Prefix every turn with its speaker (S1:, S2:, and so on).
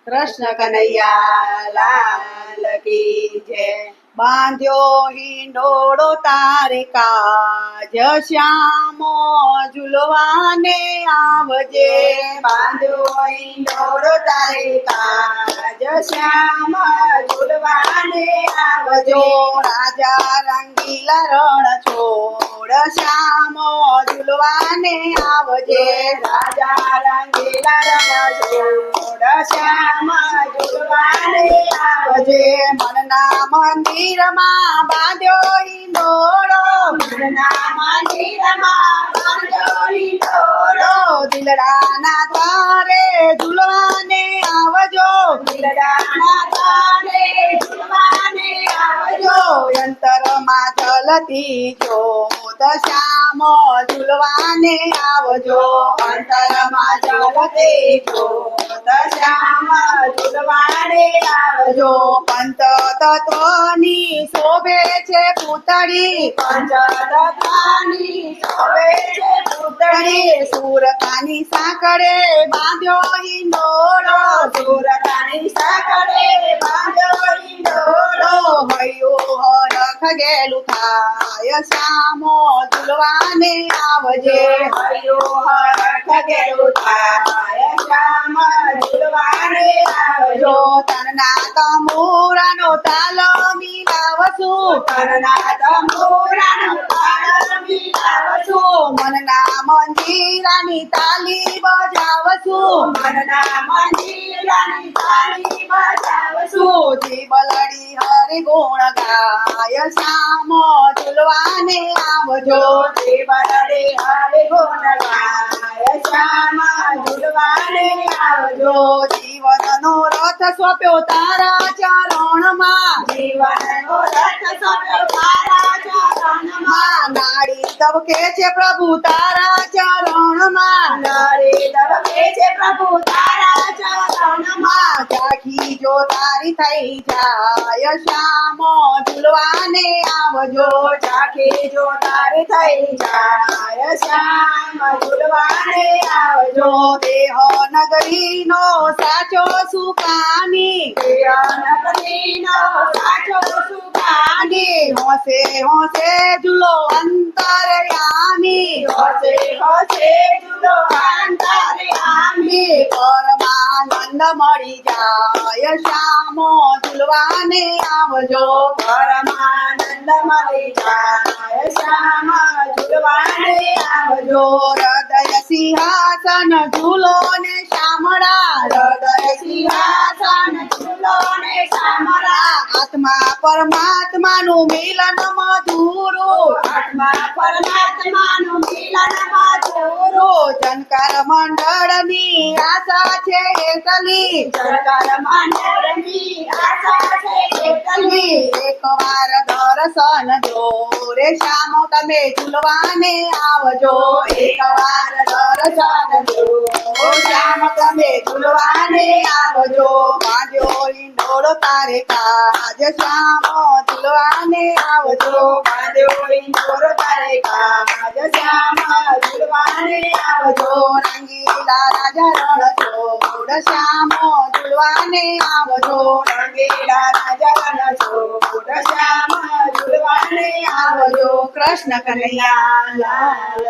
S1: કૃષ્ણ કનૈયા લાલ કી જય। બાંધ્યો હિંડોળો તારે કાજ શ્યામો ઝૂલવાને આવજે।
S2: બાંધ્યો હિંડોળો તારે કાજ શ્યામ ઝૂલવાને આવજો।
S1: રાજા રંગીલા રણ છોડ શ્યામો ઝૂલવાને આવજે।
S2: રાજા રંગીલા રણ છોડ શ્યામ ઝૂલવાને આવજે।
S1: મનના મંદિરમાં બાંધ્યો હિંડોળો,
S2: મનના મંદિરમાં બાંધ્યો હિંડોળો,
S1: દિલડાના દ્વારે ઝૂલવાને આવજો।
S2: દિલડાના દ્વારે ઝૂલવાને આવજો।
S1: અંતરમાં જલતી જ્યોત શ્યામો ઝૂલવાને આવજો।
S2: અંતરમાં જલતી જ્યોત શ્યામ ઝૂલવાને આવજો।
S1: પંચ તત્વની શોભે છે પૂતળી,
S2: પંચતત્વની શોભે છે પૂતળી,
S1: સુરતાની સાંકળે બાંધ્યો હિંડોળો,
S2: સુરતાની સાંકળે બાંધ્યો હિંડોળો,
S1: હૈયું હરખ ગેલું થાય શ્યામો ઝૂલવાને આવજે।
S2: હૈયું હરખ ગેલું થાય શ્યામ ઝૂલવાને આવજો।
S1: તનના તંબુરાનો તાલ મિલાવશું,
S2: તનના તંબુરાનો તાલ મિલાવશું,
S1: મનના મંદિરાની તાલી બજાવશું,
S2: મનના મંદિરાની તાળી બજાવશું।
S1: જીવલડી હરિ ગુણ ગાય શ્યામો ઝૂલવાને આવજો।
S2: જીવલડે હરિ ગુણ ગાય શ્યામ ઝૂલવાને આવજો।
S1: જીવનનો રથ સોંપ્યો તારા ચરણમાં,
S2: જીવનનો રથ સોંપ્યો તારા ચરણમાં,
S1: નાડી દબકે છે પ્રભુ તારા ચરણમાં,
S2: નારી દબકે છે પ્રભુ તારા ચરણમાં।
S1: ઝાંખી જો તારી થઈ જાય શ્યામો ઝૂલવાને આવજો।
S2: ઝાંખી જો તારી થઈ જાય શ્યામ ઝૂલવાને આવજો।
S1: દેહ નગરીનો સાચો સુકાની,
S2: નગરીનો સાચો સુખાની,
S1: હોશે હોશે ઝૂલો અંતરયામી,
S2: હોશે હોશે ઝૂલો અંતરયામી,
S1: પરમાનંદ મળી જાય શ્યામો ઝૂલવાને આવજો।
S2: પરમાનંદ મળી જાય શ્યામ ઝૂલવાને આવજો।
S1: હૃદય સિંહાસન ઝૂલો ને શામળા,
S2: હૃદય સિંહાસન ઝૂલો ને શામળા,
S1: આત્મા પરમાત્માનું મિલન મધુરું,
S2: આત્મા પરમાત્માનું મિલન મધુરું,
S1: જનકાર મંડળની આશા છે એકલી,
S2: જનકાર મંડળની આશા છે એકલી,
S1: એકવાર દર્શન જો રે શ્યામો તમે ઝૂલવાને આવજો।
S2: એકવાર દર્શન જો
S1: શ્યામ તમે ઝૂલવાને આવજો। બાંધ્યો હિંડોળો તારે કાજ શ્યામો ઝૂલવાને આવજો।
S2: બાંધ્યો હિંડોળો તારે કાજ શ્યામ ઝૂલવાને આવજો।
S1: રંગીલા રાજા રણ છોડ શ્યામો ઝૂલવાને આવજો।
S2: રંગીલા રાજા રણ છોડ શ્યામ ઝૂલવાને આવજો।
S1: કૃષ્ણ કનૈયા લાલ